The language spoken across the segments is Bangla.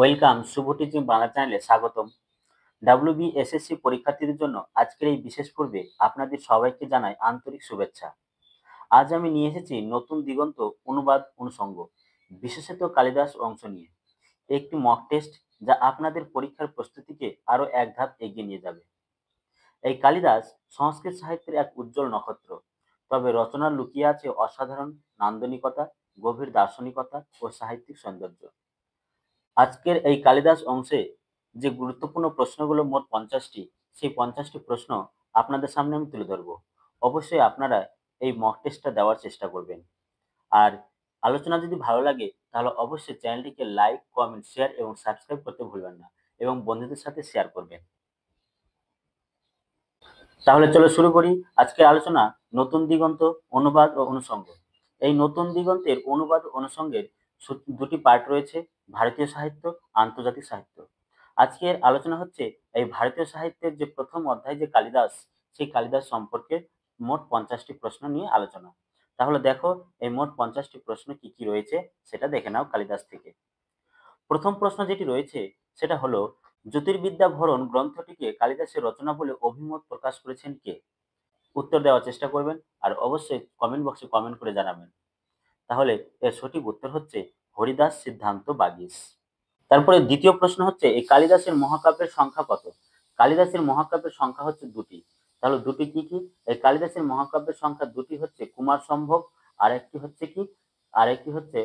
ওয়েলকাম, শুভ টিচিং বাংলা চ্যানেলে স্বাগতম। ডাব্লিউবিএসএসসি পরীক্ষার্থীদের জন্য আজকের এই বিশেষ পর্বে আপনাদের সবাইকে জানাই আন্তরিক শুভেচ্ছা। আজ আমি নিয়ে এসেছি নতুন দিগন্ত অনুবাদ অনুষঙ্গ, বিশেষত কালিদাস অংশ নিয়ে একটি মক টেস্ট, যা আপনাদের পরীক্ষার প্রস্তুতিকে আরো এক ধাপ এগিয়ে নিয়ে যাবে। এই কালিদাস সংস্কৃত সাহিত্যের এক উজ্জ্বল নক্ষত্র, তবে রচনার লুকিয়ে আছে অসাধারণ নান্দনিকতা, গভীর দার্শনিকতা ও সাহিত্যিক সৌন্দর্য। আজকের এই কালিদাস অংশে যে গুরুত্বপূর্ণ প্রশ্নগুলো মোট 50টি, সেই 50টি প্রশ্ন আপনাদের সামনে আমি তুলে ধরবো। অবশ্যই আপনারা এই মক টেস্টটা দেওয়ার চেষ্টা করবেন। আর আলোচনা যদি ভালো লাগে তাহলে অবশ্যই চ্যানেলটিকে লাইক, কমেন্ট, শেয়ার এবং সাবস্ক্রাইব করতে ভুলবেন না এবং বন্ধুদের সাথে শেয়ার করবেন। তাহলে চলো শুরু করি আজকের আলোচনা, নতুন দিগন্ত অনুবাদ ও অনুষঙ্গ। এই নতুন দিগন্তের অনুবাদ ও অনুষঙ্গের দুটি পার্ট রয়েছে: ভারতীয় সাহিত্য, আন্তর্জাতিক সাহিত্য। আজকের আলোচনা হচ্ছে এই ভারতীয় সাহিত্যের যে প্রথম অধ্যায়, যে কালিদাস, সেই কালিদাস সম্পর্কে মোট 50টি প্রশ্ন নিয়ে আলোচনা। তাহলে দেখো এই মোট 50টি প্রশ্ন কি কি রয়েছে সেটা দেখে নাও কালিদাস থেকে। প্রথম প্রশ্ন যেটি রয়েছে সেটা হলো, জ্যোতির্বিদ্যা ভরণ গ্রন্থটিকে কালিদাসের রচনা বলে অভিমত প্রকাশ করেছেন কে? উত্তর দেওয়ার চেষ্টা করবেন আর অবশ্যই কমেন্ট বক্সে কমেন্ট করে জানাবেন। তাহলে এর সঠিক উত্তর হচ্ছে হরিদাস সিদ্ধান্ত বাগীশ। তারপরে দ্বিতীয় প্রশ্ন হচ্ছে, এই কালিদাসের মহাকাব্যের সংখ্যা কত? কালিদাসের মহাকাব্যের সংখ্যা হচ্ছে দুটি। তাহলে দুটি কি কি? এই কালিদাসের মহাকাব্যের সংখ্যা দুটি হচ্ছে কুমার সম্ভব, আর একটি হচ্ছে কি, আর একটি হচ্ছে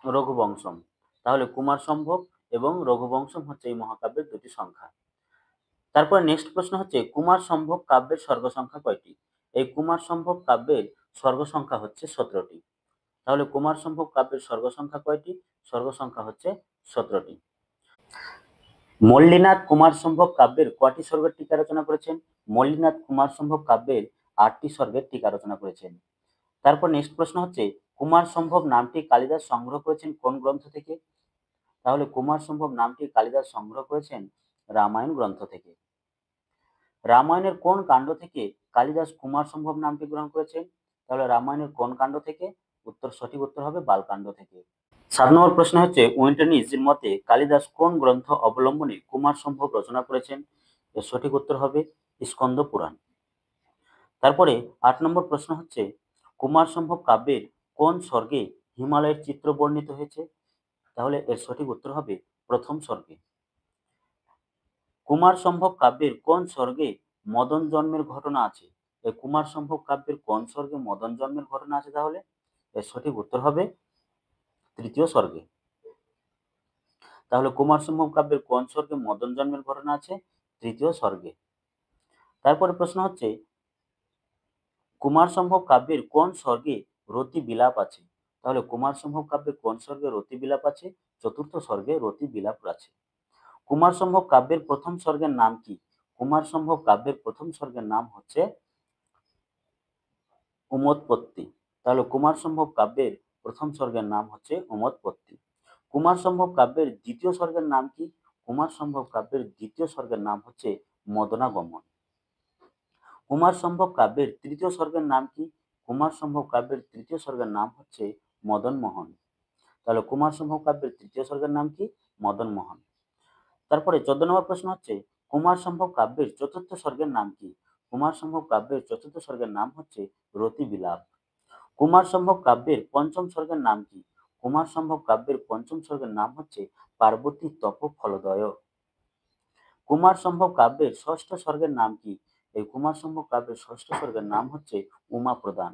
রঘুবংশম। তাহলে কুমার সম্ভব এবং রঘুবংশম হচ্ছে এই মহাকাব্যের দুটি সংখ্যা। তারপর নেক্সট প্রশ্ন হচ্ছে, কুমার সম্ভব কাব্যের স্বর্গ সংখ্যা কয়টি? এই কুমার সম্ভব কাব্যের স্বর্গ সংখ্যা হচ্ছে 17টি। তাহলে কুমার সম্ভব কাব্যের স্বর্গ সংখ্যা কয়টি? স্বর্গ সংখ্যা হচ্ছে 17টি। মল্লীনাথ কুমার সম্ভব কাব্যের কয়টি স্বর্গের টিকা রচনা করেছেন? মল্লীনাথ কুমার সম্ভব কাব্যের 8টি স্বর্গের টিকা রচনা করেছেন। তারপর নেক্সট প্রশ্ন হচ্ছে, কুমার সম্ভব নামটি কালিদাস সংগ্রহ করেছেন কোন গ্রন্থ থেকে? তাহলে কুমার সম্ভব নামটি কালিদাস সংগ্রহ করেছেন রামায়ণ গ্রন্থ থেকে। রামায়ণের কোন কাণ্ড থেকে কালিদাস কুমার সম্ভব নামটি গ্রহণ করেছেন? তাহলে রামায়ণের কোন কাণ্ড থেকে? সঠিক উত্তর হবে বালকাণ্ড থেকে। 7 নম্বর প্রশ্ন হচ্ছে, উইন্টনিস এর মতে কালিদাস কোন গ্রন্থ অবলম্বনে কুমার সম্ভব রচনা করেছেন? এর সঠিক উত্তর হবে স্কন্দ পুরাণ। তারপরে 8 নম্বর প্রশ্ন হচ্ছে, কুমার সম্ভব কাব্যের কোন স্বর্গে হিমালয়ের চিত্র বর্ণিত হয়েছে? তাহলে এর সঠিক উত্তর হবে প্রথম স্বর্গে। কুমার সম্ভব কাব্যের কোন স্বর্গে মদন জন্মের ঘটনা আছে? এই কুমার সম্ভব কাব্যের কোন স্বর্গে মদন জন্মের ঘটনা আছে? তাহলে এর সঠিক উত্তর হবে তৃতীয় স্বর্গে। তাহলে কুমার সম্ভব কাব্যের কোন স্বর্গে মদন জন্মের ঘটনা আছে? তৃতীয় স্বর্গে। তারপরে প্রশ্ন হচ্ছে, কুমার সম্ভব কাব্যের কোন স্বর্গে রতি বিলাপ আছে? তাহলে কুমার সম্ভব কাব্যের কোন স্বর্গে রতি বিলাপ আছে? চতুর্থ স্বর্গে রতি বিলাপ আছে। কুমার সম্ভব কাব্যের প্রথম স্বর্গের নাম কি? কুমার সম্ভব কাব্যের প্রথম স্বর্গের নাম হচ্ছে উমৎপত্তি। তাহলে কুমার সম্ভব কাব্যের প্রথম স্বর্গের নাম হচ্ছে উমৎপত্তি। কুমার সম্ভব কাব্যের দ্বিতীয় স্বর্গের নাম কি? কুমার সম্ভব কাব্যের দ্বিতীয় স্বর্গের নাম হচ্ছে মদনাগমন। কুমার সম্ভব কাব্যের তৃতীয় স্বর্গের নাম কি? কুমার সম্ভব কাব্যের তৃতীয় স্বর্গের নাম হচ্ছে মদন মোহন। তাহলে কুমার সম্ভব কাব্যের তৃতীয় স্বর্গের নাম কি? মদন মোহন। তারপরে 14 নম্বর প্রশ্ন হচ্ছে, কুমার সম্ভব কাব্যের চতুর্থ স্বর্গের নাম কি? কুমার সম্ভব কাব্যের চতুর্থ স্বর্গের নাম হচ্ছে রতি বিলাপ। কুমার সম্ভব কাব্যের পঞ্চম স্বর্গের নাম কি? কুমার সম্ভব কাব্যের পঞ্চম স্বর্গের নাম হচ্ছে পার্বতী তপ ফলদয়। কুমার সম্ভব কাব্যের ষষ্ঠ স্বর্গের নাম কি? এই কুমার সম্ভব কাব্যের ষষ্ঠ স্বর্গের নাম হচ্ছে উমা প্রদান।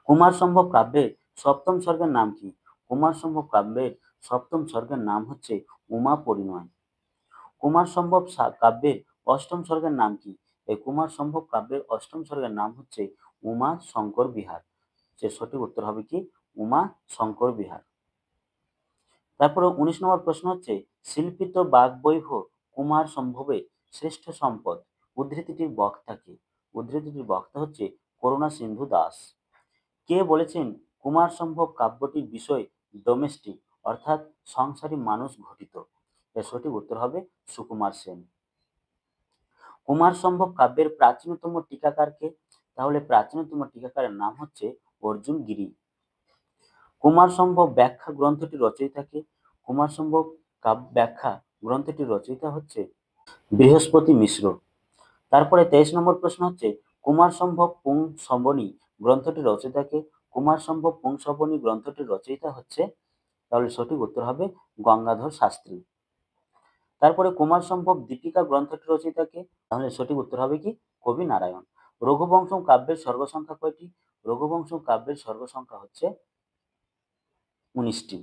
কুমার সম্ভব কাব্যের সপ্তম স্বর্গের নাম কি? কুমার সম্ভব কাব্যের সপ্তম স্বর্গের নাম হচ্ছে উমা পরিণয়। কুমার সম্ভব কাব্যের অষ্টম স্বর্গের নাম কি? এই কুমার সম্ভব কাব্যের অষ্টম স্বর্গের নাম হচ্ছে উমা শঙ্কর বিহার। যে সঠিক উত্তর হবে কি? উমা শঙ্কর বিহার। তারপরে 19 নম্বর প্রশ্ন হচ্ছে, শিল্পিত বাগবৈভব কুমার সম্ভবে শ্রেষ্ঠ সম্পদ উদ্ধৃতিটির বক্তা কে? উদ্ধৃতিটির বক্তা হচ্ছে করুণা সিন্ধু দাস। কে বলেছেন কুমার সম্ভব কাব্যটির বিষয় ডোমেস্টিক, অর্থাৎ সংসারী মানুষ ঘটিত? এর সঠিক উত্তর হবে সুকুমার সেন। কুমার সম্ভব কাব্যের প্রাচীনতম টিকাকার কে? তাহলে প্রাচীনতম টিকাকারের নাম হচ্ছে অর্জুন গিরি। কুমার সম্ভব ব্যাখ্যা গ্রন্থটি রচয়িতা কে? কুমার সম্ভব কাব্য ব্যাখ্যা গ্রন্থটির রচয়িতা হচ্ছে বৃহস্পতি মিশ্র। তারপরে 23 নম্বর প্রশ্ন হচ্ছে কুমার সম্ভব পুংসবনী গ্রন্থটির রচয়িতাকে। কুমার সম্ভব পুংসবনী গ্রন্থটির রচয়িতা হচ্ছে, তাহলে সঠিক উত্তর হবে গঙ্গাধর শাস্ত্রী। তারপরে কুমার সম্ভব দীপিকা গ্রন্থটির রচয়িতাকে, তাহলে সঠিক উত্তর হবে কি কবি নারায়ণ। রঘুবংশম কাব্যের সর্গসংখ্যা কয়টি? রঘুবংশম কাব্যের সর্গসংখ্যা হচ্ছে 19টি।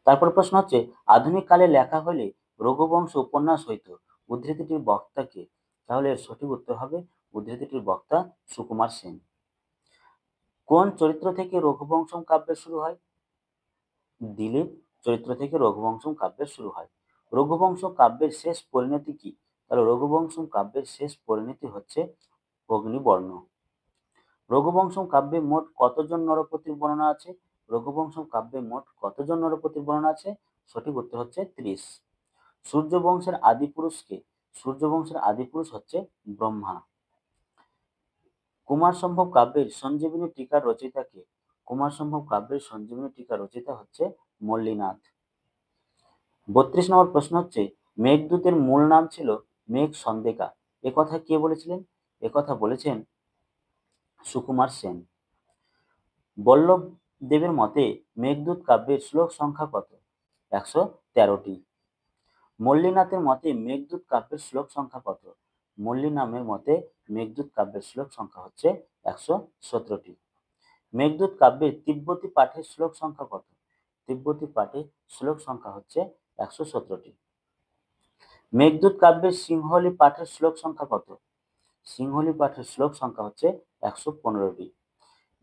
তারপর প্রশ্ন হচ্ছে আধুনিক কালে লেখা হলে রঘুবংশ উপন্যাস হইত, উদ্ধৃতিটির বক্তা কে? তাহলে এর সঠিক উত্তর হবে উদ্ধৃতিটির বক্তা সুকুমার সেন। কোন চরিত্র থেকে রঘুবংশম কাব্যের শুরু হয়? দিলীপ চরিত্র থেকে রঘুবংশম কাব্যের শুরু হয়। রঘুবংশ কাব্যের শেষ পরিণতি কি? তাহলে রঘুবংশম কাব্যের শেষ পরিণতি হচ্ছে অগ্নিবর্ণ। রঘুবংশম কাব্যে মোট কতজন নরপতির বর্ণনা আছে? রঘুবংশম কাব্যে মোট কতজন নরপতির বর্ণনা আছে? সঠিক উত্তর হচ্ছে 30। সূর্যবংশের আদি পুরুষ কে? সূর্যবংশের আদি পুরুষ হচ্ছে ব্রহ্মা। কুমার সম্ভব কাব্যের সঞ্জীবনী টিকার রচয়িতা কে? কুমার সম্ভব কাব্যের সঞ্জীবনী টিকার রচয়িতা হচ্ছে মল্লিনাথ। 32 নম্বর প্রশ্ন হচ্ছে মেঘদূতের মূল নাম ছিল মেঘ সন্দেকা, একথা কে বলেছিলেন? একথা বলেছেন সুকুমার সেন। বল্লভ দেবের মতে মেঘদূত কাব্যের শ্লোক সংখ্যা কত? 113টি। মল্লিনাথের মতে মেঘদূত কাব্যের শ্লোক সংখ্যা কত? মল্লিনামের মতে মেঘদূত কাব্যের শ্লোক সংখ্যা হচ্ছে 117টি। মেঘদূত কাব্যের তিব্বতী পাঠের শ্লোক সংখ্যা কত? তিব্বতী পাঠের শ্লোক সংখ্যা হচ্ছে 117টি। মেঘদূত কাব্যের সিংহলী পাঠের শ্লোক সংখ্যা কত? সিংহলী পাঠের শ্লোক সংখ্যা হচ্ছে 115টি।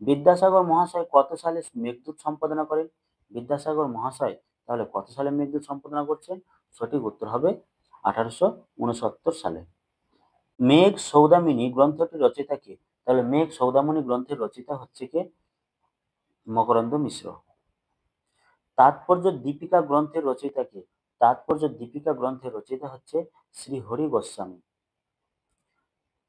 বিদ্যাসাগর মহাশয় কত সালে মেঘদূত সম্পাদনা করেন? বিদ্যাসাগর মহাশয় তাহলে কত সালে মেঘদূত সম্পাদনা করছেন? সঠিক উত্তর হবে 1869 সালে। মেঘ সৌদামিনী গ্রন্থটির রচয়িতা কে? তাহলে মেঘ সৌদামিনী গ্রন্থের রচয়িতা হচ্ছে কে? মকরন্দ মিশ্র। তাৎপর্য দীপিকা গ্রন্থের রচয়িতা কে? তাৎপর্য দীপিকা গ্রন্থের রচয়িতা হচ্ছে শ্রী হরি গোস্বামী।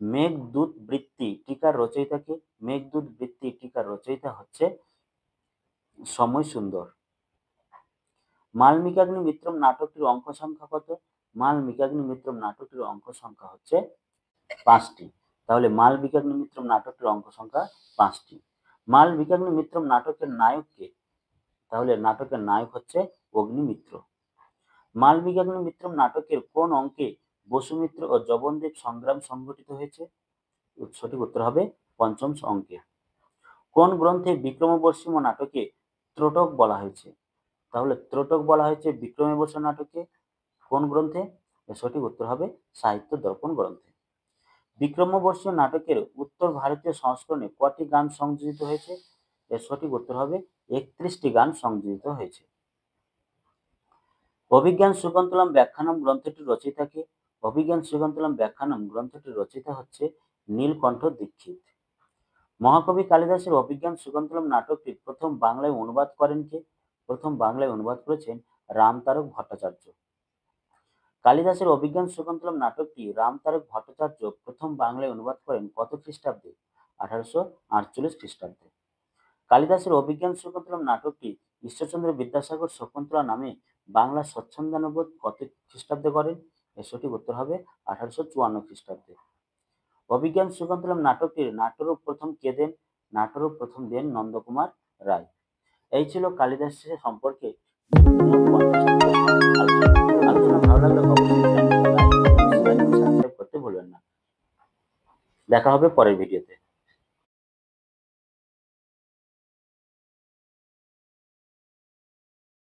মেঘদূত বৃত্তি টিকার রচয়িতা কে? মেঘদূত বৃত্তি টিকার রচয়িতা হচ্ছে সময় সুন্দর। মালবিকাগ্নি মিত্রম নাটকটির অঙ্ক সংখ্যা কত? মালবিকাগ্নি মিত্রম নাটকটির অঙ্ক সংখ্যা হচ্ছে 5টি। তাহলে মালবিকাগ্নি মিত্রম নাটকটির অঙ্ক সংখ্যা 5টি। মালবিকাগ্নি মিত্রম নাটকের নায়ক কে? তাহলে নাটকের নায়ক হচ্ছে অগ্নিমিত্র। মালবিকাগ্নি মিত্রম নাটকের কোন অঙ্কে বসুমিত্র ও জবনদেব সংগ্রাম সংঘটিত হয়েছে? সঠিক উত্তর হবে 5ম অঙ্কে। কোন গ্রন্থে বিক্রমবর্ষিম নাটকে ত্রটক বলা হয়েছে? তাহলে ত্রটক বলা হয়েছে বিক্রমবর্ষ নাটকে। কোন গ্রন্থে? সঠিক উত্তর হবে সাহিত্য দর্পণ গ্রন্থে। বিক্রমবর্ষীয় নাটকের উত্তর ভারতীয় সংস্করণে কটি গান সংযোজিত হয়েছে? এর সঠিক উত্তর হবে 31টি গান সংযোজিত হয়েছে। অভিজ্ঞান শাকুন্তলম ব্যাখ্যানম গ্রন্থটির রচয়িতা কে? অভিজ্ঞান শাকুন্তলম ব্যাখ্যানম গ্রন্থটির রচয়িতা হচ্ছে নীলকণ্ঠ দীক্ষিত। মহাকবি কালিদাসের অভিজ্ঞান শাকুন্তলম নাটকটি প্রথম বাংলায় অনুবাদ করেন কে? প্রথম বাংলায় অনুবাদ করেছেন রামতারক ভট্টাচার্য। কালিদাসের অভিজ্ঞান শাকুন্তলম নাটকটি রামতারক ভট্টাচার্য প্রথম বাংলায় অনুবাদ করেন কত খ্রিস্টাব্দে? 1848 খ্রিস্টাব্দে। কালিদাসের অভিজ্ঞান শাকুন্তলম নাটকটি ঈশ্বরচন্দ্র বিদ্যাসাগর শকুন্তলা নামে বাংলা স্বচ্ছন্দানুবাদ কত খ্রিস্টাব্দে করেন? এর সঠিক উত্তর হবে 1854 খ্রিস্টাব্দে। অভিজ্ঞান শাকুন্তলম নাটকটির নাট্যরূপ প্রথম কে দেন? নাট্যরূপ প্রথম দেন নন্দকুমার রায়। এই ছিল কালিদাসের সম্পর্কে আলোচনা ভালো লাগলে অবশ্যই চ্যানেলটি লাইক, সাবস্ক্রাইব করতে ভুলবেন না। দেখা হবে পরের ভিডিওতে।